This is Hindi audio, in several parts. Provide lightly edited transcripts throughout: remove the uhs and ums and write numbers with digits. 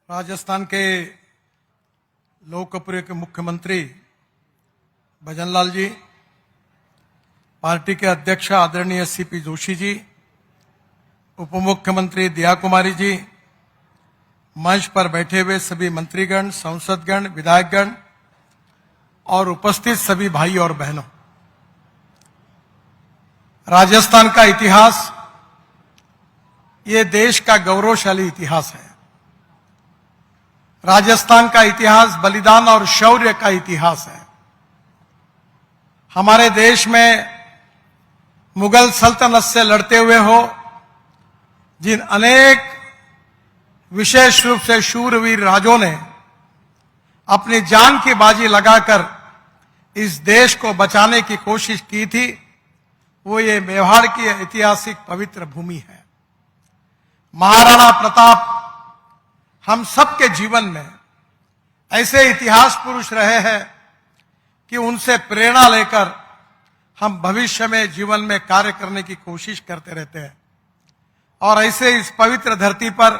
राजस्थान के लोकप्रिय के मुख्यमंत्री भजनलाल जी, पार्टी के अध्यक्ष आदरणीय सीपी जोशी जी, उप मुख्यमंत्री दिया कुमारी जी, मंच पर बैठे हुए सभी मंत्रीगण, सांसदगण, विधायकगण और उपस्थित सभी भाई और बहनों, राजस्थान का इतिहास ये देश का गौरवशाली इतिहास है। राजस्थान का इतिहास बलिदान और शौर्य का इतिहास है। हमारे देश में मुगल सल्तनत से लड़ते हुए हो जिन अनेक विशेष रूप से शूरवीर राजों ने अपनी जान की बाजी लगाकर इस देश को बचाने की कोशिश की थी, वो ये मेवाड़ की ऐतिहासिक पवित्र भूमि है। महाराणा प्रताप हम सबके जीवन में ऐसे इतिहास पुरुष रहे हैं कि उनसे प्रेरणा लेकर हम भविष्य में जीवन में कार्य करने की कोशिश करते रहते हैं। और ऐसे इस पवित्र धरती पर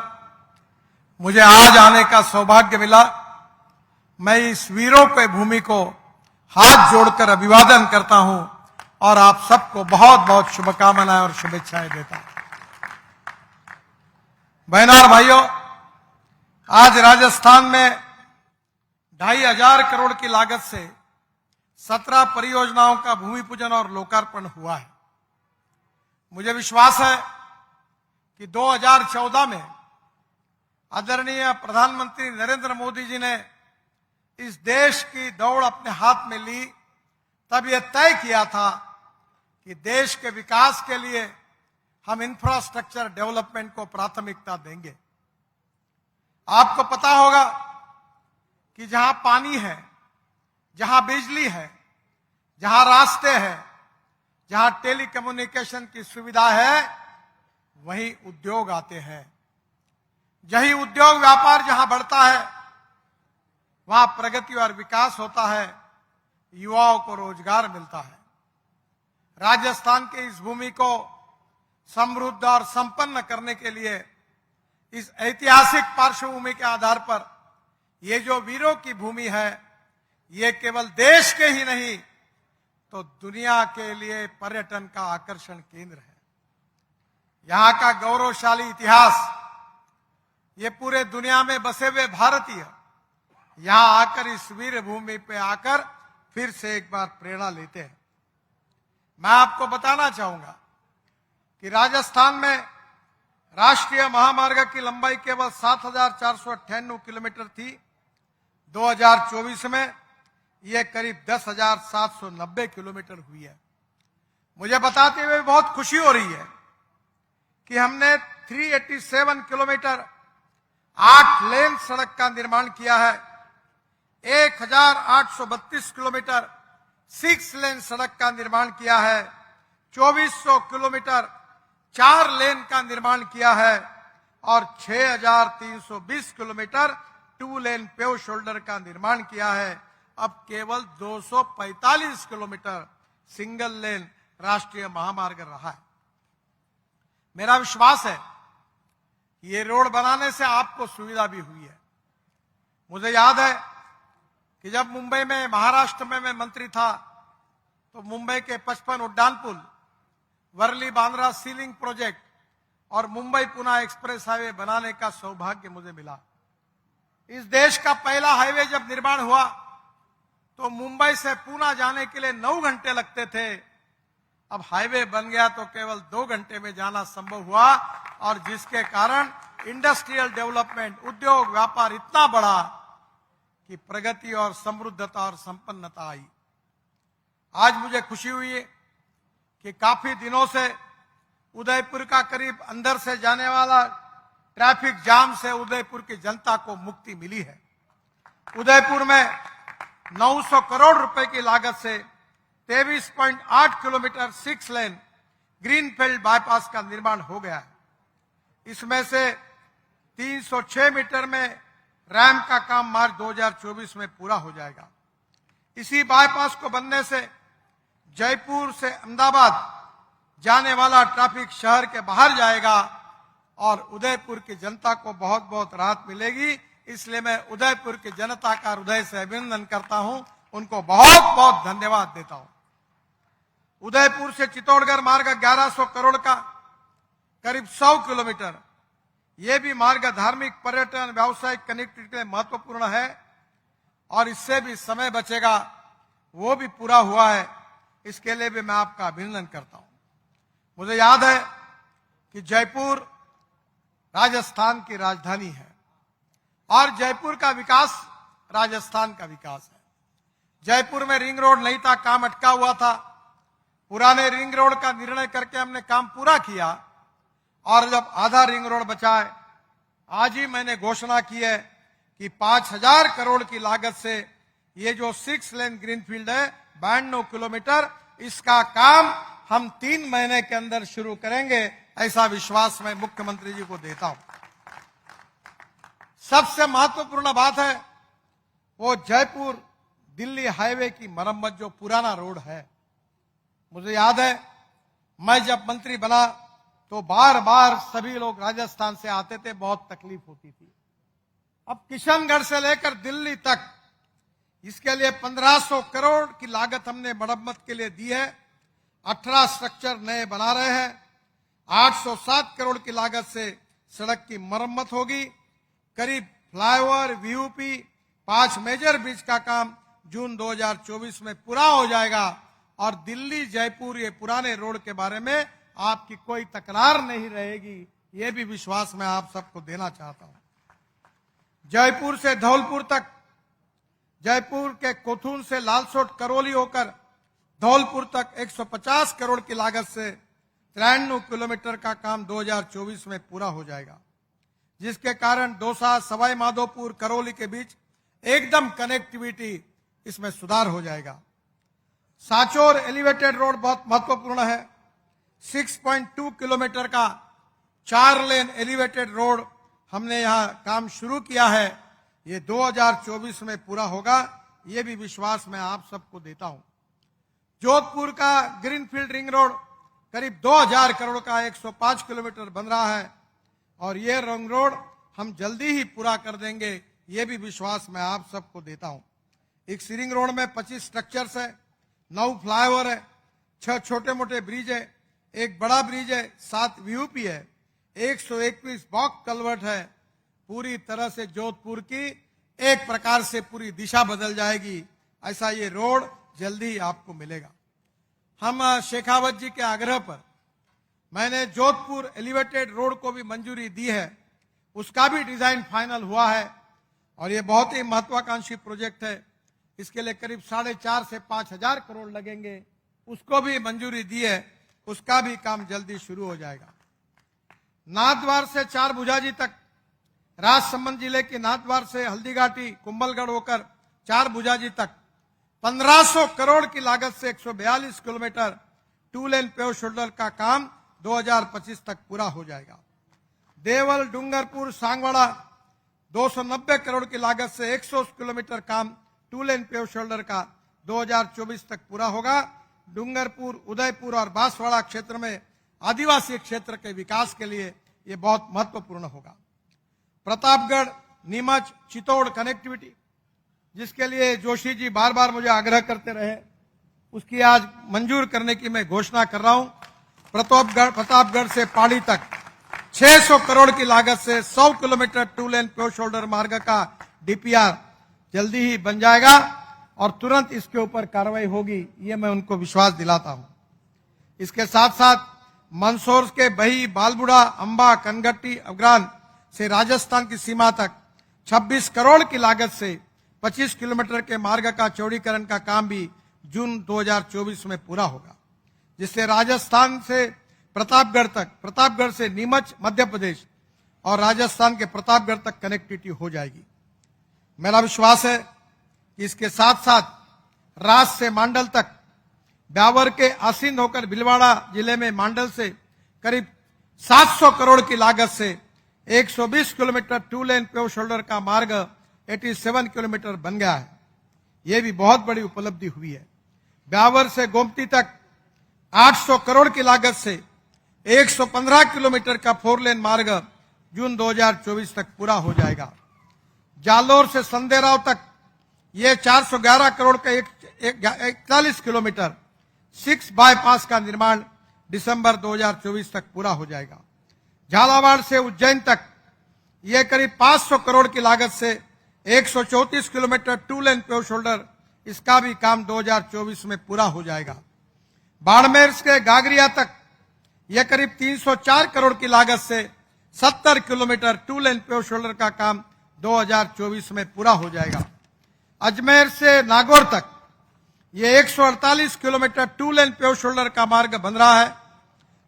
मुझे आज आने का सौभाग्य मिला। मैं इस वीरों के भूमि को हाथ जोड़कर अभिवादन करता हूं और आप सबको बहुत बहुत शुभकामनाएं और शुभेच्छाएं देता हूं। बहनों और भाइयों, आज राजस्थान में 2,500 करोड़ की लागत से 17 परियोजनाओं का भूमि पूजन और लोकार्पण हुआ है। मुझे विश्वास है कि 2014 में आदरणीय प्रधानमंत्री नरेंद्र मोदी जी ने इस देश की दौड़ अपने हाथ में ली, तब यह तय किया था कि देश के विकास के लिए हम इंफ्रास्ट्रक्चर डेवलपमेंट को प्राथमिकता देंगे। आपको पता होगा कि जहां पानी है, जहां बिजली है, जहां रास्ते हैं, जहां टेलीकम्युनिकेशन की सुविधा है, वहीं उद्योग आते हैं। यही उद्योग व्यापार जहां बढ़ता है, वहां प्रगति और विकास होता है, युवाओं को रोजगार मिलता है। राजस्थान के इस भूमि को समृद्ध और संपन्न करने के लिए इस ऐतिहासिक पार्श्वभूमि के आधार पर ये जो वीरों की भूमि है, ये केवल देश के ही नहीं तो दुनिया के लिए पर्यटन का आकर्षण केंद्र है। यहां का गौरवशाली इतिहास, ये पूरे दुनिया में बसे हुए भारतीय यहां आकर इस वीर भूमि पे आकर फिर से एक बार प्रेरणा लेते हैं। मैं आपको बताना चाहूंगा कि राजस्थान में राष्ट्रीय महामार्ग की लंबाई केवल 7,498 किलोमीटर थी। 2024 में यह करीब 10,790 किलोमीटर हुई है। मुझे बताते हुए बहुत खुशी हो रही है कि हमने 387 किलोमीटर 8 लेन सड़क का निर्माण किया है। 1,832 किलोमीटर 6 लेन सड़क का निर्माण किया है। 2,400 किलोमीटर 4 लेन का निर्माण किया है और 6,320 किलोमीटर 2 लेन पेव शोल्डर का निर्माण किया है। अब केवल 245 किलोमीटर सिंगल लेन राष्ट्रीय महामार्ग रहा है। मेरा विश्वास है कि ये रोड बनाने से आपको सुविधा भी हुई है। मुझे याद है कि जब मुंबई में, महाराष्ट्र में मैं मंत्री था, तो मुंबई के 55 उड्डान पुल, वर्ली बांद्रा सीलिंग प्रोजेक्ट और मुंबई पुणे एक्सप्रेस हाईवे बनाने का सौभाग्य मुझे मिला। इस देश का पहला हाईवे जब निर्माण हुआ तो मुंबई से पुणे जाने के लिए 9 घंटे लगते थे। अब हाईवे बन गया तो केवल 2 घंटे में जाना संभव हुआ और जिसके कारण इंडस्ट्रियल डेवलपमेंट, उद्योग व्यापार इतना बढ़ा कि प्रगति और समृद्धता और संपन्नता आई। आज मुझे खुशी हुई है कि काफी दिनों से उदयपुर का करीब अंदर से जाने वाला ट्रैफिक जाम से उदयपुर की जनता को मुक्ति मिली है। उदयपुर में 900 करोड़ रुपए की लागत से 23.8 किलोमीटर 6 लेन ग्रीनफील्ड बाईपास का निर्माण हो गया है। इसमें से 306 मीटर में रैम्प का काम मार्च 2024 में पूरा हो जाएगा। इसी बाईपास को बनने से जयपुर से अहमदाबाद जाने वाला ट्रैफिक शहर के बाहर जाएगा और उदयपुर की जनता को बहुत बहुत राहत मिलेगी। इसलिए मैं उदयपुर की जनता का हृदय से अभिनंदन करता हूं, उनको बहुत बहुत धन्यवाद देता हूं। उदयपुर से चित्तौड़गढ़ मार्ग 1100 करोड़ का, करीब 100 किलोमीटर। यह भी मार्ग धार्मिक, पर्यटन, व्यावसायिक कनेक्टिविटी के लिए महत्वपूर्ण है और इससे भी समय बचेगा, वो भी पूरा हुआ है। इसके लिए भी मैं आपका अभिनंदन करता हूं। मुझे याद है कि जयपुर राजस्थान की राजधानी है और जयपुर का विकास राजस्थान का विकास है। जयपुर में रिंग रोड नहीं था, काम अटका हुआ था। पुराने रिंग रोड का निर्णय करके हमने काम पूरा किया और जब आधा रिंग रोड बचा है, आज ही मैंने घोषणा की है कि 5000 करोड़ की लागत से ये जो 6 लेन ग्रीनफील्ड है 92 किलोमीटर, इसका काम हम 3 महीने के अंदर शुरू करेंगे, ऐसा विश्वास मैं मुख्यमंत्री जी को देता हूं। सबसे महत्वपूर्ण बात है वो जयपुर दिल्ली हाईवे की मरम्मत, जो पुराना रोड है। मुझे याद है मैं जब मंत्री बना तो बार बार सभी लोग राजस्थान से आते थे, बहुत तकलीफ होती थी। अब किशनगढ़ से लेकर दिल्ली तक इसके लिए 1500 करोड़ की लागत हमने मरम्मत के लिए दी है। 18 स्ट्रक्चर नए बना रहे हैं। 807 करोड़ की लागत से सड़क की मरम्मत होगी। करीब फ्लाईओवर, वीयूपी, 5 मेजर ब्रिज का काम जून 2024 में पूरा हो जाएगा और दिल्ली जयपुर ये पुराने रोड के बारे में आपकी कोई तकरार नहीं रहेगी, ये भी विश्वास मैं आप सबको देना चाहता हूं। जयपुर से धौलपुर तक, जयपुर के कोथून से लालसोट करौली होकर धौलपुर तक 150 करोड़ की लागत से 93 किलोमीटर का काम 2024 में पूरा हो जाएगा, जिसके कारण दौसा, सवाई माधोपुर, करौली के बीच एकदम कनेक्टिविटी इसमें सुधार हो जाएगा। सांचौर एलिवेटेड रोड बहुत महत्वपूर्ण है। 6.2 किलोमीटर का 4 लेन एलिवेटेड रोड हमने यहां काम शुरू किया है। ये 2024 में पूरा होगा, ये भी विश्वास मैं आप सबको देता हूं। जोधपुर का ग्रीनफील्ड रिंग रोड करीब 2000 करोड़ का 105 किलोमीटर बन रहा है और ये रिंग रोड हम जल्दी ही पूरा कर देंगे, ये भी विश्वास मैं आप सबको देता हूं। इस रिंग रोड में 25 स्ट्रक्चर्स है, 9 फ्लाईओवर है, 6 छोटे मोटे ब्रिज है, एक बड़ा ब्रिज है, 7 वीयूपी है, 121 बॉक्स कलवर्ट है। पूरी तरह से जोधपुर की एक प्रकार से पूरी दिशा बदल जाएगी, ऐसा ये रोड जल्दी ही आपको मिलेगा। हम शेखावत जी के आग्रह पर मैंने जोधपुर एलिवेटेड रोड को भी मंजूरी दी है, उसका भी डिजाइन फाइनल हुआ है और ये बहुत ही महत्वाकांक्षी प्रोजेक्ट है। इसके लिए करीब 4.5 से 5,000 करोड़ लगेंगे, उसको भी मंजूरी दी है, उसका भी काम जल्दी शुरू हो जाएगा। नाथद्वार से 4 भुजाजी तक, राजसमंद जिले के नाथद्वार से हल्दीघाटी, कुंभलगढ़ होकर 4 भुजाजी तक 1500 करोड़ की लागत से 142 किलोमीटर 2 लेन पेव शोल्डर का काम 2025 तक पूरा हो जाएगा। देवल, डूंगरपुर, सांगवाड़ा 290 करोड़ की लागत से 100 किलोमीटर काम 2 लेन पेव शोल्डर का 2024 तक पूरा होगा। डूंगरपुर, उदयपुर और बांसवाड़ा क्षेत्र में आदिवासी क्षेत्र के विकास के लिए ये बहुत महत्वपूर्ण होगा। प्रतापगढ़, नीमच, चित्तौड़ कनेक्टिविटी, जिसके लिए जोशी जी बार बार मुझे आग्रह करते रहे, उसकी आज मंजूर करने की मैं घोषणा कर रहा हूं। प्रतापगढ़ से पाड़ी तक 600 करोड़ की लागत से 100 किलोमीटर 2 लेन पेव शोल्डर मार्ग का डीपीआर जल्दी ही बन जाएगा और तुरंत इसके ऊपर कार्रवाई होगी, ये मैं उनको विश्वास दिलाता हूं। इसके साथ साथ मंदसौर के बही, बालबुड़ा, अंबा, कनगट्टी, अफगान से राजस्थान की सीमा तक 26 करोड़ की लागत से 25 किलोमीटर के मार्ग का चौड़ीकरण का काम भी जून 2024 में पूरा होगा, जिससे राजस्थान से प्रतापगढ़ तक, प्रतापगढ़ से नीमच मध्य प्रदेश और राजस्थान के प्रतापगढ़ तक कनेक्टिविटी हो जाएगी। मेरा विश्वास है कि इसके साथ साथ राज से मांडल तक, ब्यावर के आसीन होकर भिलवाड़ा जिले में मांडल से करीब 700 करोड़ की लागत से 120 किलोमीटर 2 लेन पेव शोल्डर का मार्ग 87 किलोमीटर बन गया है, यह भी बहुत बड़ी उपलब्धि हुई है। ब्यावर से गोमती तक 800 करोड़ की लागत से 115 किलोमीटर का 4 लेन मार्ग जून 2024 तक पूरा हो जाएगा। जालोर से संदेराव तक ये 411 करोड़ का 41 किलोमीटर 6 बाईपास का निर्माण दिसंबर 2024 तक पूरा हो जाएगा। झालावाड़ से उज्जैन तक ये करीब 500 करोड़ की लागत से 134 किलोमीटर 2 लेन पेव शोल्डर, इसका भी काम 2024 में पूरा हो जाएगा। बाड़मेर से गागरिया तक यह करीब 304 करोड़ की लागत से 70 किलोमीटर 2 लेन पेव शोल्डर का काम 2024 में पूरा हो जाएगा। अजमेर से नागौर तक ये 148 किलोमीटर 2 लेन पेव शोल्डर का मार्ग बन रहा है।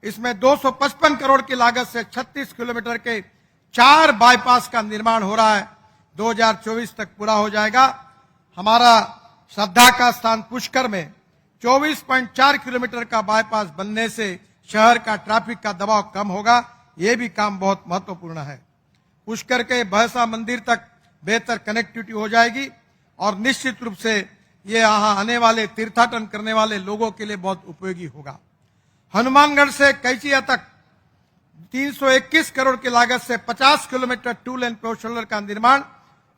इसमें 255 करोड़ की लागत से 36 किलोमीटर के 4 बाईपास का निर्माण हो रहा है, 2024 तक पूरा हो जाएगा। हमारा श्रद्धा का स्थान पुष्कर में 24.4 किलोमीटर का बाईपास बनने से शहर का ट्रैफिक का दबाव कम होगा, यह भी काम बहुत महत्वपूर्ण है। पुष्कर के बहसा मंदिर तक बेहतर कनेक्टिविटी हो जाएगी और निश्चित रूप से ये यहां आने वाले तीर्थाटन करने वाले लोगों के लिए बहुत उपयोगी होगा। हनुमानगढ़ से कैचिया तक 321 करोड़ की लागत से 50 किलोमीटर 2 लेन पेव शोल्डर का निर्माण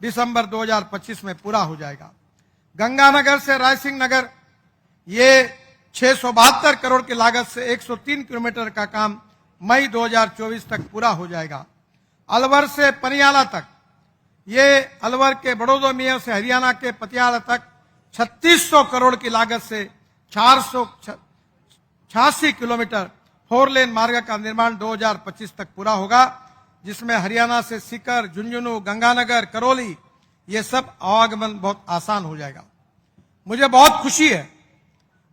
दिसंबर 2025 में पूरा हो जाएगा। गंगानगर से रायसिंह नगर ये 672 करोड़ की लागत से 103 किलोमीटर का काम मई 2024 तक पूरा हो जाएगा। अलवर से पनियाला तक ये अलवर के बड़ौदा मियां से हरियाणा के पटियाला तक 3600 करोड़ की लागत से 486 किलोमीटर 4 लेन मार्ग का निर्माण 2025 तक पूरा होगा, जिसमें हरियाणा से सीकर, झुंझुनू, गंगानगर, करौली ये सब आवागमन बहुत आसान हो जाएगा। मुझे बहुत खुशी है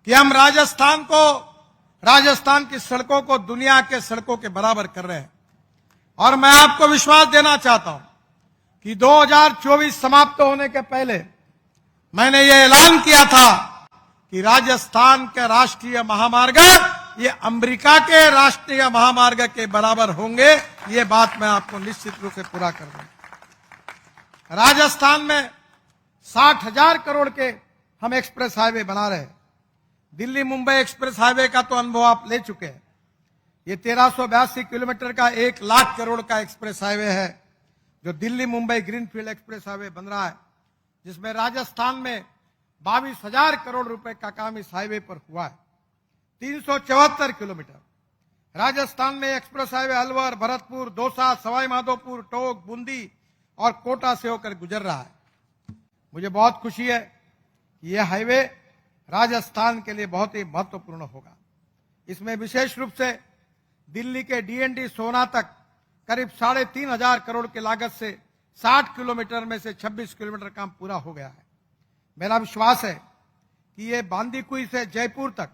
कि हम राजस्थान की सड़कों को दुनिया के सड़कों के बराबर कर रहे हैं और मैं आपको विश्वास देना चाहता हूं कि 2024 समाप्त होने के पहले मैंने ये ऐलान किया था कि राजस्थान के राष्ट्रीय महामार्ग ये अमेरिका के राष्ट्रीय महामार्ग के बराबर होंगे। ये बात मैं आपको निश्चित रूप से पूरा कर दूंगा। राजस्थान में 60,000 करोड़ के हम एक्सप्रेस हाईवे बना रहे हैं। दिल्ली मुंबई एक्सप्रेस हाईवे का तो अनुभव आप ले चुके हैं। ये 1382 किलोमीटर का 1 लाख करोड़ का एक्सप्रेस हाईवे है जो Delhi Mumbai greenfield express highway बन रहा है, जिसमें राजस्थान में 22,000 करोड़ रुपए का काम इस हाईवे पर हुआ है। 374 किलोमीटर राजस्थान में एक्सप्रेस हाईवे अलवर, भरतपुर, दौसा, सवाई माधोपुर, टोंक, बूंदी और कोटा से होकर गुजर रहा है। मुझे बहुत खुशी है कि यह हाईवे राजस्थान के लिए बहुत ही महत्वपूर्ण होगा। इसमें विशेष रूप से दिल्ली के डीएनडी सोना तक करीब 3,500 करोड़ की लागत से 60 किलोमीटर में से 26 किलोमीटर काम पूरा हो गया है। मेरा विश्वास है कि ये बांदीकुई से जयपुर तक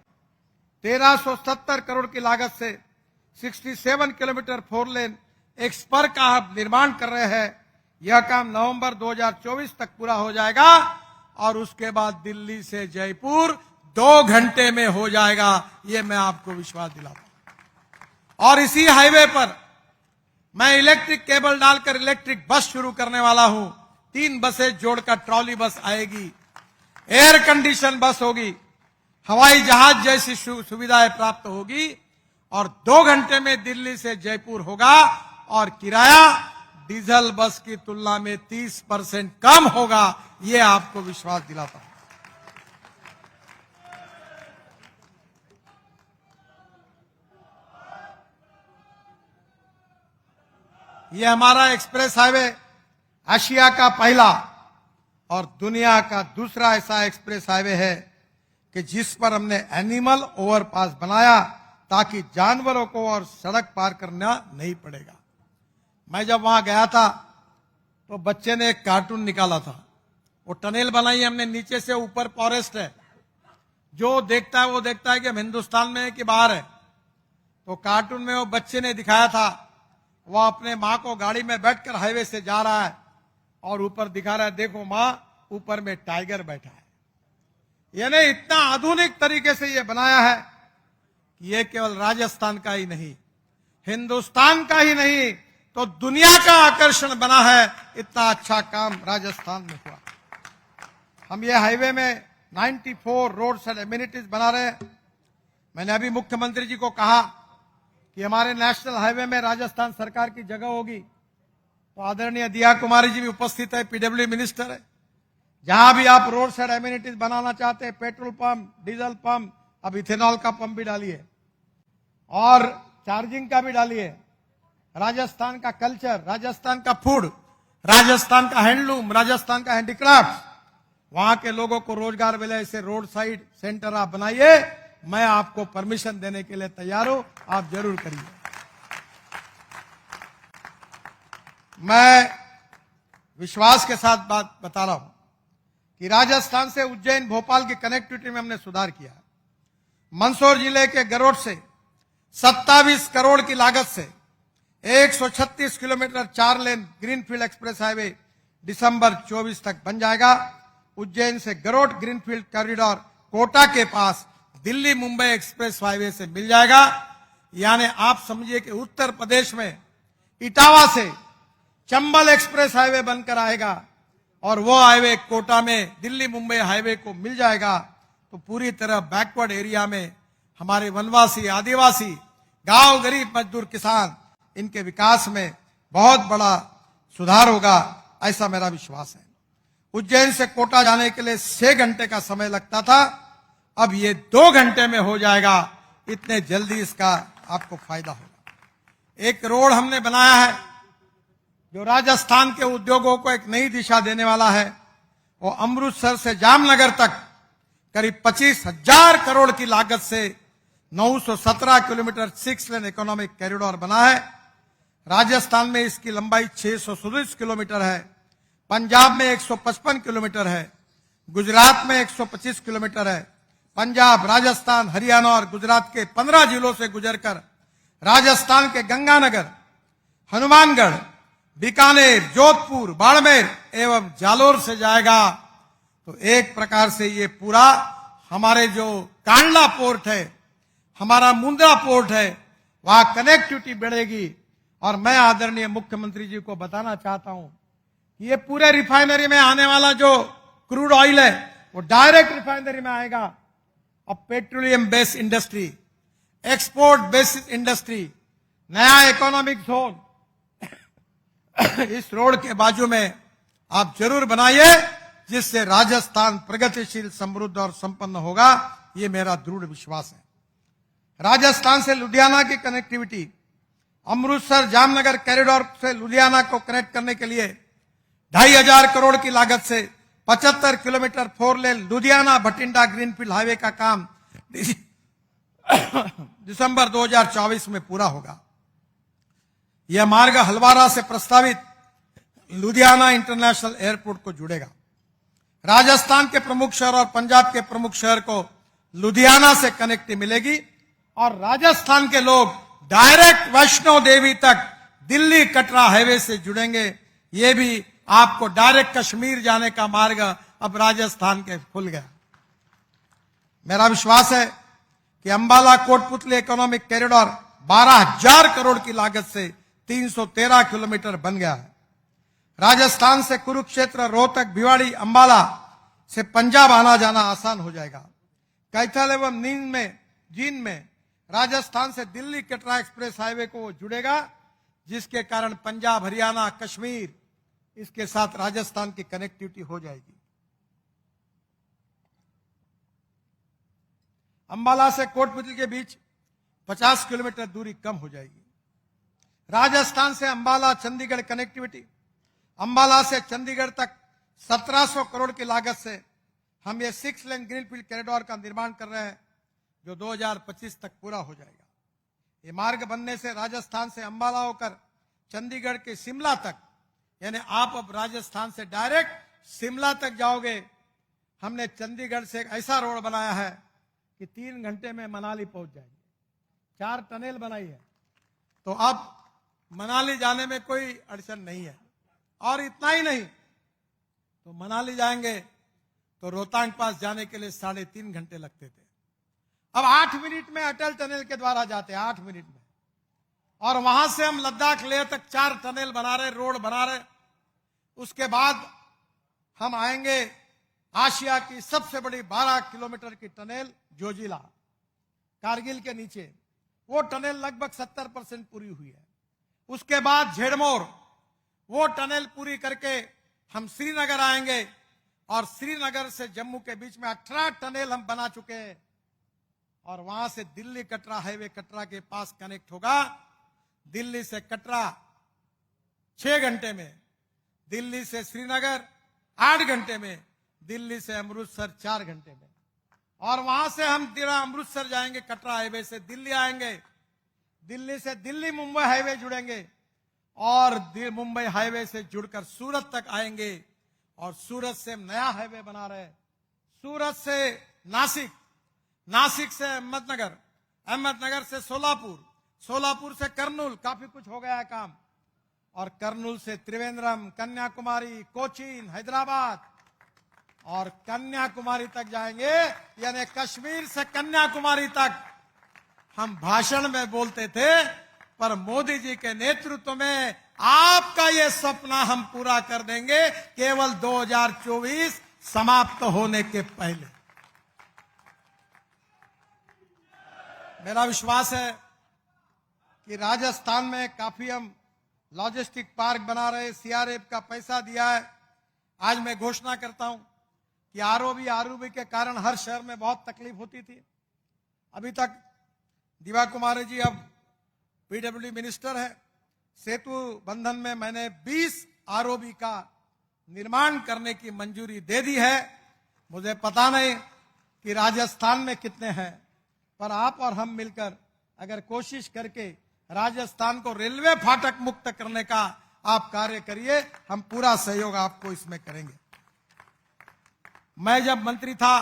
1370 करोड़ की लागत से 67 किलोमीटर 4 लेन एक स्पर का हम निर्माण कर रहे हैं। यह काम नवंबर 2024 तक पूरा हो जाएगा और उसके बाद दिल्ली से जयपुर 2 घंटे में हो जाएगा, ये मैं आपको विश्वास दिलाता हूं। और इसी हाईवे पर मैं इलेक्ट्रिक केबल डालकर इलेक्ट्रिक बस शुरू करने वाला हूं। 3 बसें जोड़कर ट्रॉली बस आएगी, एयर कंडीशन बस होगी, हवाई जहाज जैसी सुविधाएं प्राप्त होगी और 2 घंटे में दिल्ली से जयपुर होगा और किराया डीजल बस की तुलना में 30% कम होगा, यह आपको विश्वास दिलाता हूं। यह हमारा एक्सप्रेस हाईवे एशिया का पहला और दुनिया का दूसरा ऐसा एक्सप्रेस हाईवे है कि जिस पर हमने एनिमल ओवरपास बनाया ताकि जानवरों को और सड़क पार करना नहीं पड़ेगा। मैं जब वहां गया था तो बच्चे ने एक कार्टून निकाला था। वो टनेल बनाई हमने, नीचे से ऊपर फॉरेस्ट है, जो देखता है वो देखता है कि हम हिंदुस्तान में है कि बाहर है। तो कार्टून में वो बच्चे ने दिखाया था, वो अपने माँ को गाड़ी में बैठकर हाईवे से जा रहा है और ऊपर दिखा रहा है, देखो माँ, ऊपर में टाइगर बैठा है। यानी इतना आधुनिक तरीके से ये बनाया है कि ये केवल राजस्थान का ही नहीं, हिंदुस्तान का ही नहीं तो दुनिया का आकर्षण बना है। इतना अच्छा काम राजस्थान में हुआ। हम ये हाईवे में 94 रोड्स एंड एमिनिटीज बना रहे हैं। मैंने अभी मुख्यमंत्री जी को कहा कि हमारे नेशनल हाईवे में राजस्थान सरकार की जगह होगी तो आदरणीय दिया कुमारी जी भी उपस्थित है, पीडब्ल्यू मिनिस्टर है। जहां भी आप रोड साइड एमिनिटीज बनाना चाहते हैं, पेट्रोल पंप, डीजल पंप, अब इथेनॉल का पंप भी डालिए और चार्जिंग का भी डालिए। राजस्थान का कल्चर, राजस्थान का फूड, राजस्थान का हैंडलूम, राजस्थान का हैंडीक्राफ्ट, वहां के लोगों को रोजगार मिले, ऐसे रोड साइड सेंटर आप बनाइए। मैं आपको परमिशन देने के लिए तैयार हूं, आप जरूर करिए। मैं विश्वास के साथ बात बता रहा हूं कि राजस्थान से उज्जैन भोपाल की कनेक्टिविटी में हमने सुधार किया। मंदसौर जिले के गरोड से 27 करोड़ की लागत से 136 kilometre 4 lane greenfield express highway दिसंबर 24 तक बन जाएगा। उज्जैन से गरोड ग्रीनफील्ड कॉरिडोर कोटा के पास दिल्ली मुंबई एक्सप्रेस हाईवे से मिल जाएगा। यानी आप समझिए कि उत्तर प्रदेश में इटावा से चंबल एक्सप्रेस हाईवे बनकर आएगा और वो हाईवे कोटा में दिल्ली मुंबई हाईवे को मिल जाएगा। तो पूरी तरह बैकवर्ड एरिया में हमारे वनवासी, आदिवासी, गांव, गरीब मजदूर, किसान, इनके विकास में बहुत बड़ा सुधार होगा, ऐसा मेरा विश्वास है। उज्जैन से कोटा जाने के लिए 6 घंटे का समय लगता था, अब ये 2 घंटे में हो जाएगा। इतने जल्दी इसका आपको फायदा होगा। एक रोड हमने बनाया है जो राजस्थान के उद्योगों को एक नई दिशा देने वाला है। वो अमृतसर से जामनगर तक करीब 25,000 करोड़ की लागत से 917 किलोमीटर 6 लेन इकोनॉमिक कॉरिडोर बना है। राजस्थान में इसकी लंबाई 637 किलोमीटर है, पंजाब में 155 किलोमीटर है, गुजरात में 125 किलोमीटर है। पंजाब, राजस्थान, हरियाणा और गुजरात के 15 जिलों से गुजरकर राजस्थान के गंगानगर, हनुमानगढ़, बीकानेर, जोधपुर, बाड़मेर एवं जालोर से जाएगा। तो एक प्रकार से ये पूरा हमारे जो कांडला पोर्ट है, हमारा मुंद्रा पोर्ट है, वहां कनेक्टिविटी बढ़ेगी। और मैं आदरणीय मुख्यमंत्री जी को बताना चाहता हूं कि ये पूरे रिफाइनरी में आने वाला जो क्रूड ऑयल है वो डायरेक्ट रिफाइनरी में आएगा। अब petroleum based industry, export based industry, नया इकोनॉमिक जोन इस रोड के बाजू में आप जरूर बनाइए, जिससे राजस्थान प्रगतिशील, समृद्ध और संपन्न होगा। ये मेरा दृढ़ विश्वास है। राजस्थान से लुधियाना की कनेक्टिविटी, अमृतसर जामनगर कॉरिडोर से लुधियाना को कनेक्ट करने के लिए 2,500 करोड़ की लागत से 75 किलोमीटर 4 लेन लुधियाना भटिंडा ग्रीनफील्ड हाईवे का काम दिसंबर 2024 में पूरा होगा। यह मार्ग हलवारा से प्रस्तावित लुधियाना इंटरनेशनल एयरपोर्ट को जुड़ेगा। राजस्थान के प्रमुख शहर और पंजाब के प्रमुख शहर को लुधियाना से कनेक्टिविटी मिलेगी और राजस्थान के लोग डायरेक्ट वैष्णो देवी तक दिल्ली कटरा हाईवे से जुड़ेंगे। ये भी आपको डायरेक्ट कश्मीर जाने का मार्ग अब राजस्थान के खुल गया। मेरा विश्वास है कि अंबाला कोटपुतली इकोनॉमिक कॉरिडोर 12,000 करोड़ की लागत से 313 किलोमीटर बन गया है। राजस्थान से कुरुक्षेत्र, रोहतक, भिवाड़ी, अंबाला से पंजाब आना जाना आसान हो जाएगा। कैथल एवं जींद में राजस्थान से दिल्ली कटरा एक्सप्रेस हाईवे को जुड़ेगा, जिसके कारण पंजाब, हरियाणा, कश्मीर, इसके साथ राजस्थान की कनेक्टिविटी हो जाएगी। अंबाला से कोटपुतली के बीच 50 किलोमीटर दूरी कम हो जाएगी। राजस्थान से अंबाला चंडीगढ़ कनेक्टिविटी, अंबाला से चंडीगढ़ तक 1700 करोड़ की लागत से हम ये 6 लेन ग्रीनफील्ड कॉरिडोर का निर्माण कर रहे हैं, जो 2025 तक पूरा हो जाएगा। ये मार्ग बनने से राजस्थान से अंबाला होकर चंडीगढ़ के शिमला तक, यानी आप अब राजस्थान से डायरेक्ट शिमला तक जाओगे। हमने चंडीगढ़ से एक ऐसा रोड बनाया है कि 3 घंटे में मनाली पहुंच जाएंगे। 4 टनल बनाई है, तो अब मनाली जाने में कोई अड़चन नहीं है। और इतना ही नहीं, तो मनाली जाएंगे तो रोहतांग पास जाने के लिए 3.5 घंटे लगते थे, अब 8 मिनट में अटल टनल के द्वारा जाते हैं, 8 मिनट में। और वहां से हम लद्दाख लेह तक 4 टनल बना रहे, रोड बना रहे। उसके बाद हम आएंगे आशिया की सबसे बड़ी 12 किलोमीटर की टनल जोजिला, कारगिल के नीचे। वो टनल लगभग 70% पूरी हुई है। उसके बाद झेड़मोर, वो टनल पूरी करके हम श्रीनगर आएंगे और श्रीनगर से जम्मू के बीच में 18 टनल हम बना चुके हैं और वहां से दिल्ली कटरा हाईवे कटरा के पास कनेक्ट होगा। दिल्ली से कटरा 6 घंटे में, दिल्ली से श्रीनगर 8 घंटे में, दिल्ली से अमृतसर 4 घंटे में, और वहां से हम अमृतसर जाएंगे, कटरा हाईवे से दिल्ली आएंगे, दिल्ली से दिल्ली मुंबई हाईवे जुड़ेंगे और मुंबई हाईवे से जुड़कर सूरत तक आएंगे और सूरत से नया हाईवे बना रहे, सूरत से नासिक, नासिक से अहमदनगर, अहमदनगर से सोलापुर, सोलापुर से करनूल, काफी कुछ हो गया है काम, और करनूल से त्रिवेंद्रम, कन्याकुमारी, कोचीन, हैदराबाद और कन्याकुमारी तक जाएंगे। यानी कश्मीर से कन्याकुमारी तक। हम भाषण में बोलते थे, पर मोदी जी के नेतृत्व में आपका ये सपना हम पूरा कर देंगे केवल 2024 समाप्त होने के पहले। मेरा विश्वास है कि राजस्थान में काफी हम लॉजिस्टिक पार्क बना रहे, सीआरएफ का पैसा दिया है। आज मैं घोषणा करता हूं कि आरओबी के कारण हर शहर में बहुत तकलीफ होती थी। अभी तक दिवा कुमारी जी अब पीडब्ल्यूडी मिनिस्टर है, सेतु बंधन में मैंने 20 आरओबी का निर्माण करने की मंजूरी दे दी है। मुझे पता नहीं कि राजस्थान में कितने हैं, पर आप और हम मिलकर अगर कोशिश करके राजस्थान को रेलवे फाटक मुक्त करने का आप कार्य करिए, हम पूरा सहयोग आपको इसमें करेंगे। मैं जब मंत्री था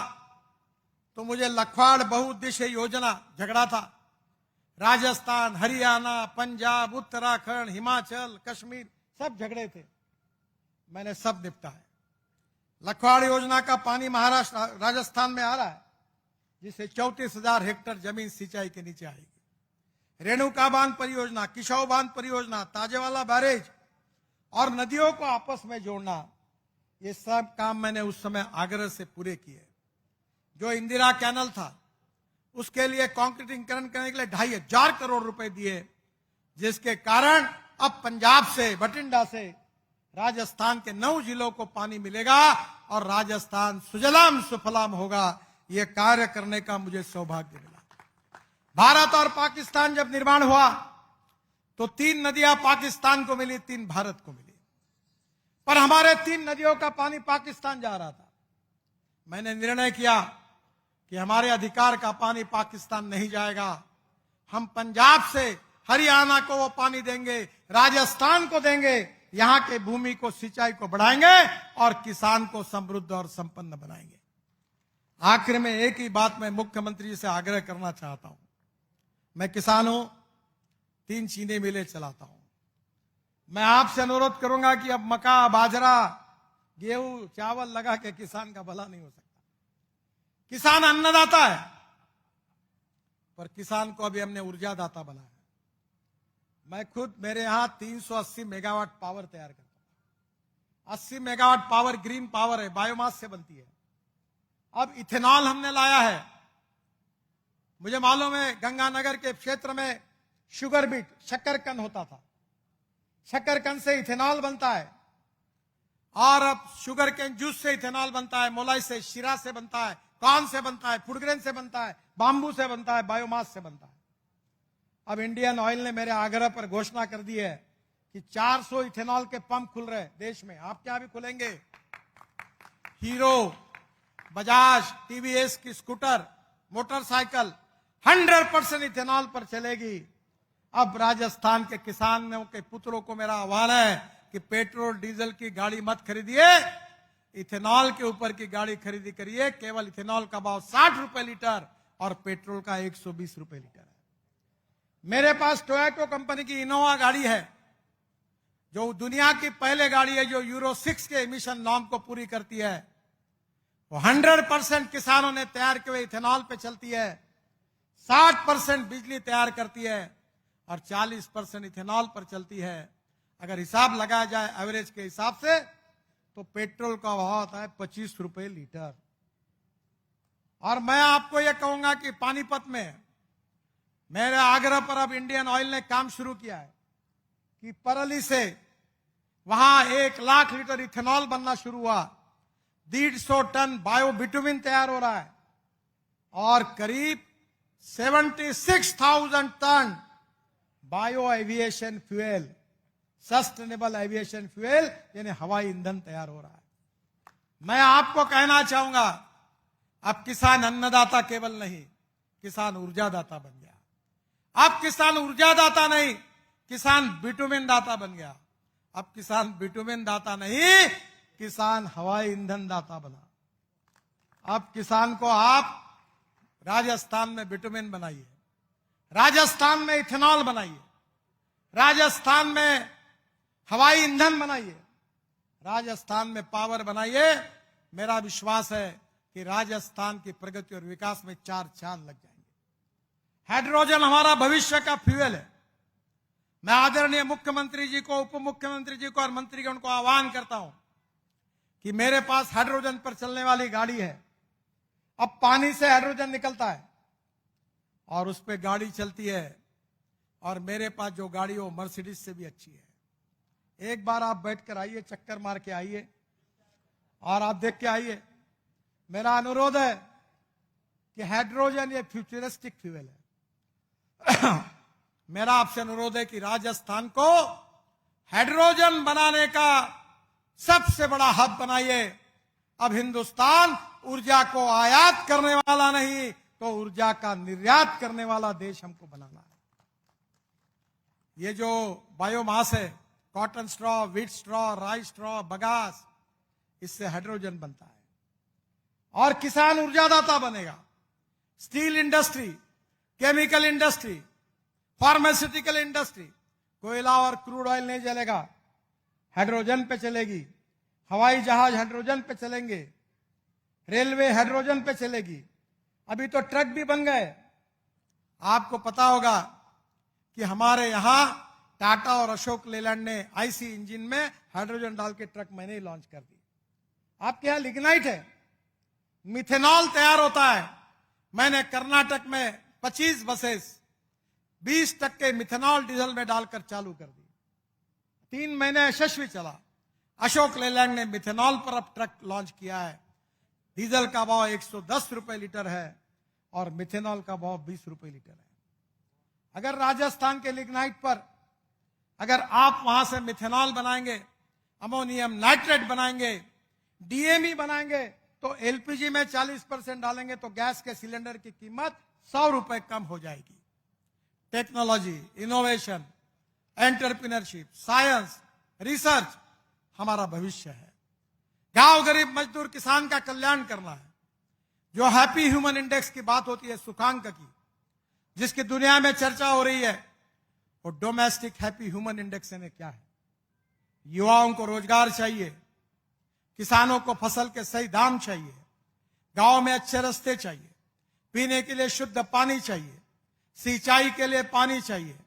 तो मुझे लखवाड़ बहुउद्देश्य योजना झगड़ा था। राजस्थान, हरियाणा, पंजाब, उत्तराखंड, हिमाचल, कश्मीर सब झगड़े थे, मैंने सब निपटा है। लखवाड़ योजना का पानी महाराष्ट्र, राजस्थान में आ रहा है, जिससे 34,000 हेक्टेयर जमीन सिंचाई के नीचे आएगी। रेणुका बांध परियोजना, किशाऊ बांध परियोजना, ताजेवाला बैरेज और नदियों को आपस में जोड़ना, ये सब काम मैंने उस समय आग्रह से पूरे किए। जो इंदिरा कैनल था उसके लिए कंक्रीटीकरण करने के लिए 2,500 करोड़ रुपए दिए, जिसके कारण अब पंजाब से, बठिंडा से राजस्थान के 9 जिलों को पानी मिलेगा और राजस्थान सुजलाम सुफलाम होगा। यह कार्य करने का मुझे सौभाग्य मिला। भारत और पाकिस्तान जब निर्माण हुआ तो 3 नदियां पाकिस्तान को मिली, 3 भारत को मिली, पर हमारे 3 नदियों का पानी पाकिस्तान जा रहा था। मैंने निर्णय किया कि हमारे अधिकार का पानी पाकिस्तान नहीं जाएगा, हम पंजाब से हरियाणा को वो पानी देंगे, राजस्थान को देंगे, यहां के भूमि को, सिंचाई को बढ़ाएंगे और किसान को समृद्ध और संपन्न बनाएंगे। आखिर में एक ही बात मैं मुख्यमंत्री जी से आग्रह करना चाहता हूं। मैं किसान हूं, 3 चीनी मिलें चलाता हूं। मैं आपसे अनुरोध करूंगा कि अब मक्का, बाजरा, गेहूं, चावल लगा के किसान का भला नहीं हो सकता। किसान अन्नदाता है, पर किसान को अभी हमने ऊर्जादाता बनाया। मैं खुद, मेरे यहां 380 मेगावाट पावर तैयार करता हूं। 80 मेगावाट पावर ग्रीन पावर है, बायोमास से बनती है। अब इथेनॉल हमने लाया है। मुझे मालूम है गंगानगर के क्षेत्र में शुगर बीट, शक्करकंद होता था, शक्करकंद से इथेनॉल बनता है, और अब शुगर केन जूस से इथेनॉल बनता है, मोलाई से, शीरा से बनता है, कॉर्न से बनता है, फूड ग्रेन से बनता है, बाम्बू से बनता है, बायोमास से बनता है। अब इंडियन ऑयल ने मेरे आग्रह पर घोषणा कर दी है कि 400 इथेनॉल के पंप खुल रहे देश में। आपके यहां भी खुलेंगे। हीरो, बजाज, टीवीएस की स्कूटर, मोटरसाइकिल 100% इथेनॉल पर चलेगी। अब राजस्थान के किसानों के पुत्रों को मेरा आह्वान है कि पेट्रोल डीजल की गाड़ी मत खरीदिए, इथेनॉल के ऊपर की गाड़ी खरीदी करिए। केवल इथेनॉल का भाव 60 रुपए लीटर और पेट्रोल का 120 रुपए लीटर है। मेरे पास टोयोटा कंपनी की इनोवा गाड़ी है, जो दुनिया की पहले गाड़ी है जो यूरो 6 के एमिशन नॉर्म को पूरी करती है। वो 100% किसानों ने तैयार किए हुए इथेनॉल पे चलती है, 60% बिजली तैयार करती है और 40% इथेनॉल पर चलती है। अगर हिसाब लगाया जाए एवरेज के हिसाब से तो पेट्रोल का भाव आता है 25 रुपए लीटर। और मैं आपको यह कहूंगा कि पानीपत में मेरे आग्रह पर अब इंडियन ऑयल ने काम शुरू किया है कि परली से वहां 1 लाख लीटर इथेनॉल बनना शुरू हुआ, 150 टन बायो बिटुमिन तैयार हो रहा है और करीब 76,000 tonne bio aviation fuel, sustainable aviation fuel यानी हवाई ईंधन तैयार हो रहा है। मैं आपको कहना चाहूंगा, अब किसान अन्नदाता केवल नहीं, किसान ऊर्जादाता बन गया। अब किसान ऊर्जादाता नहीं, किसान बिटुमिन दाता बन गया। अब किसान बिटुमिन दाता नहीं, किसान हवाई ईंधन दाता बना। अब किसान को आप राजस्थान में बिटुमिन बनाइए, राजस्थान में इथेनॉल बनाइए, राजस्थान में हवाई ईंधन बनाइए, राजस्थान में पावर बनाइए। मेरा विश्वास है कि राजस्थान की प्रगति और विकास में 4 चांद लग जाएंगे। हाइड्रोजन हमारा भविष्य का फ्यूल है। मैं आदरणीय मुख्यमंत्री जी को, उप मुख्यमंत्री जी को और मंत्रीगण को आह्वान करता हूं कि मेरे पास हाइड्रोजन पर चलने वाली गाड़ी है। अब पानी से हाइड्रोजन निकलता है और उस पर गाड़ी चलती है, और मेरे पास जो गाड़ी हो मर्सिडीज से भी अच्छी है। एक बार आप बैठकर आइए, चक्कर मार के आइए और आप देख के आइए। मेरा अनुरोध है कि हाइड्रोजन ये फ्यूचरिस्टिक फ्यूल है। मेरा आपसे अनुरोध है कि राजस्थान को हाइड्रोजन बनाने का सबसे बड़ा हब बनाइए। अब हिंदुस्तान ऊर्जा को आयात करने वाला नहीं, तो ऊर्जा का निर्यात करने वाला देश हमको बनाना है। ये जो बायोमास है, cotton straw, wheat straw, rice straw, bagasse, इससे हाइड्रोजन बनता है और किसान ऊर्जादाता बनेगा। Steel industry, chemical industry, pharmaceutical industry, कोयला और क्रूड ऑयल नहीं जलेगा, हाइड्रोजन पे चलेगी। हवाई जहाज हाइड्रोजन पे चलेंगे, रेलवे हाइड्रोजन पे चलेगी। अभी तो ट्रक भी बन गए। आपको पता होगा कि हमारे यहां टाटा और अशोक लेलैंड ने आईसी इंजन में हाइड्रोजन डाल के ट्रक मैंने ही लॉन्च कर दी। आपके यहां लिग्नाइट है, मिथेनॉल तैयार होता है। मैंने कर्नाटक में 25 बसेस 20% मिथेनॉल डीजल में डालकर चालू कर दी। 3 महीने यशस्वी चला। अशोक लेलैंड ने मिथेनॉल पर अब ट्रक लॉन्च किया है। डीजल का भाव 110 रुपए लीटर है और मिथेनॉल का भाव 20 रुपए लीटर है। अगर राजस्थान के लिग्नाइट पर अगर आप वहां से मिथेनॉल बनाएंगे, अमोनियम नाइट्रेट बनाएंगे, डीएमई बनाएंगे, तो एलपीजी में 40% डालेंगे तो गैस के सिलेंडर की कीमत 100 रुपए कम हो जाएगी। Technology, innovation, entrepreneurship, science, research हमारा भविष्य है। गांव गरीब मजदूर किसान का कल्याण करना है। जो हैप्पी ह्यूमन इंडेक्स की बात होती है, सूचकांक की, जिसकी दुनिया में चर्चा हो रही है, वो डोमेस्टिक हैप्पी ह्यूमन इंडेक्स ने क्या है? युवाओं को रोजगार चाहिए, किसानों को फसल के सही दाम चाहिए, गांव में अच्छे रास्ते चाहिए, पीने के लिए शुद्ध पानी चाहिए, सिंचाई के लिए पानी चाहिए,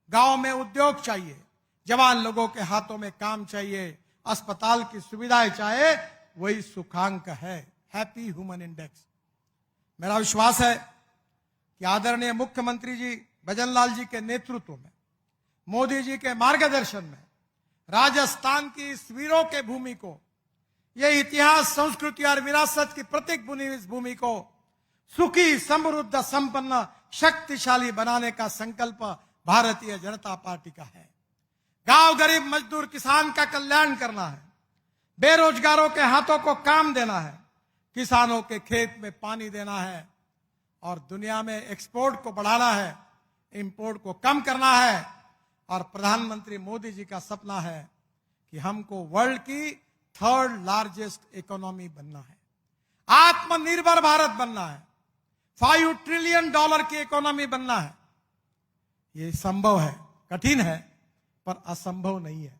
गांव में उद्योग चाहिए, जवान लोगों के हाथों में काम चाहिए, अस्पताल की सुविधाएं चाहिए। वही सूचकांक है, हैप्पी ह्यूमन इंडेक्स। मेरा विश्वास है कि आदरणीय मुख्यमंत्री जी भजनलाल जी के नेतृत्व में, मोदी जी के मार्गदर्शन में राजस्थान की इस वीरों के भूमि को, ये इतिहास, संस्कृति और विरासत की प्रतीक बुनी इस भूमि को सुखी, समृद्ध, संपन्न, शक्तिशाली बनाने का संकल्प भारतीय जनता पार्टी का है। गांव गरीब मजदूर किसान का कल्याण करना है, बेरोजगारों के हाथों को काम देना है, किसानों के खेत में पानी देना है और दुनिया में एक्सपोर्ट को बढ़ाना है, इंपोर्ट को कम करना है। और प्रधानमंत्री मोदी जी का सपना है कि हमको वर्ल्ड की 3rd लार्जेस्ट इकोनॉमी बनना है, आत्मनिर्भर भारत बनना है, $5 ट्रिलियन की इकोनॉमी बनना है। ये संभव है, कठिन है पर असंभव नहीं है।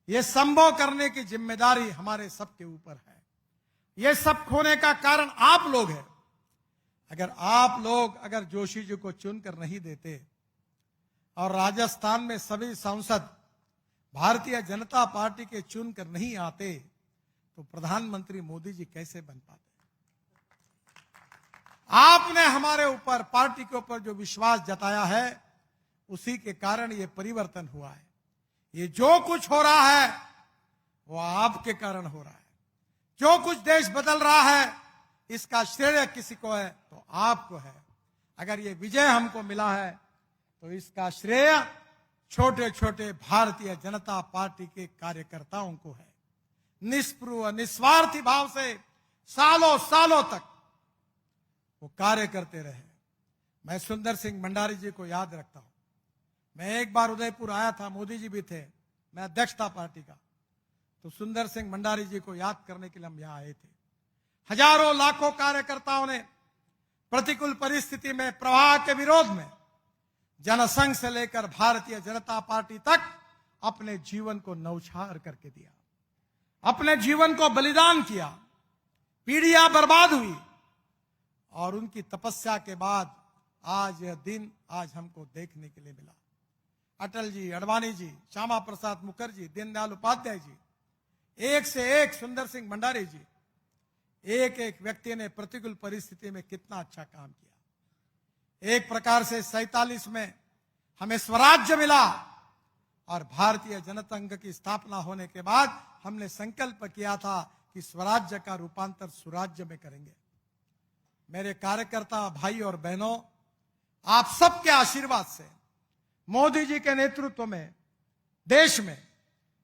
ये संभव करने की जिम्मेदारी हमारे सबके ऊपर है। ये सब खोने का कारण आप लोग हैं। अगर आप लोग अगर जोशी जी को चुनकर नहीं देते और राजस्थान में सभी सांसद भारतीय जनता पार्टी के चुनकर नहीं आते, तो प्रधानमंत्री मोदी जी कैसे बन पाते? आपने हमारे ऊपर, पार्टी के ऊपर जो विश्वास जताया है, उसी के कारण ये परिवर्तन हुआ है। ये जो कुछ हो रहा है, वो आपके कारण हो रहा है। जो कुछ देश बदल रहा है इसका श्रेय किसी को है तो आपको है। अगर ये विजय हमको मिला है तो इसका श्रेय छोटे छोटे भारतीय जनता पार्टी के कार्यकर्ताओं को है। निष्पृह निस्वार्थी भाव से सालों सालों तक वो कार्य करते रहे। मैं सुंदर सिंह भंडारी जी को याद रखता हूं। मैं एक बार उदयपुर आया था, मोदी जी भी थे, मैं अध्यक्ष था पार्टी का, तो सुंदर सिंह भंडारी जी को याद करने के लिए हम यहां आए थे। हजारों लाखों कार्यकर्ताओं ने प्रतिकूल परिस्थिति में प्रवाह के विरोध में जनसंघ से लेकर भारतीय जनता पार्टी तक अपने जीवन को न्यौछावर करके दिया, अपने जीवन को बलिदान किया। पीढ़ियां बर्बाद हुई और उनकी तपस्या के बाद आज यह दिन आज हमको देखने के लिए मिला। अटल जी, अडवाणी जी, श्यामा प्रसाद मुखर्जी, दीनदयाल उपाध्याय जी, एक से एक सुंदर सिंह भंडारी जी, एक एक व्यक्ति ने प्रतिकूल परिस्थिति में कितना अच्छा काम किया। एक प्रकार से 47 में हमें स्वराज्य मिला और भारतीय जनता संघ की स्थापना होने के बाद हमने संकल्प किया था कि स्वराज्य का रूपांतर सुराज्य में करेंगे। मेरे कार्यकर्ता भाई और बहनों, आप सबके आशीर्वाद से मोदी जी के नेतृत्व में देश में,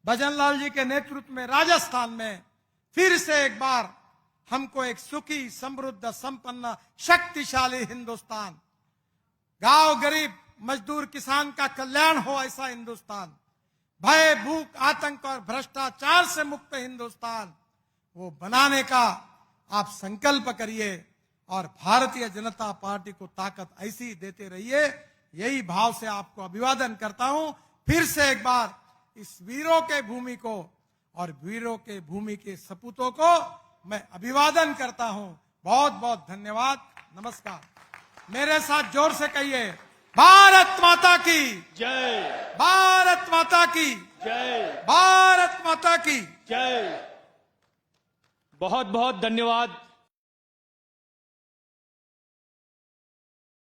भजनलाल जी के नेतृत्व में राजस्थान में फिर से एक बार हमको एक सुखी, समृद्ध, संपन्न, शक्तिशाली हिंदुस्तान, गांव गरीब मजदूर किसान का कल्याण हो ऐसा हिंदुस्तान, भय भूख आतंक और भ्रष्टाचार से मुक्त हिंदुस्तान, वो बनाने का आप संकल्प करिए और भारतीय जनता पार्टी को ताकत ऐसी देते रहिए। यही भाव से आपको अभिवादन करता हूं। फिर से एक बार इस वीरों के भूमि को और वीरों के भूमि के सपूतों को मैं अभिवादन करता हूं। बहुत बहुत धन्यवाद, नमस्कार। मेरे साथ जोर से कहिए, भारत माता की जय, भारत माता की जय, भारत माता की जय। बहुत बहुत धन्यवाद।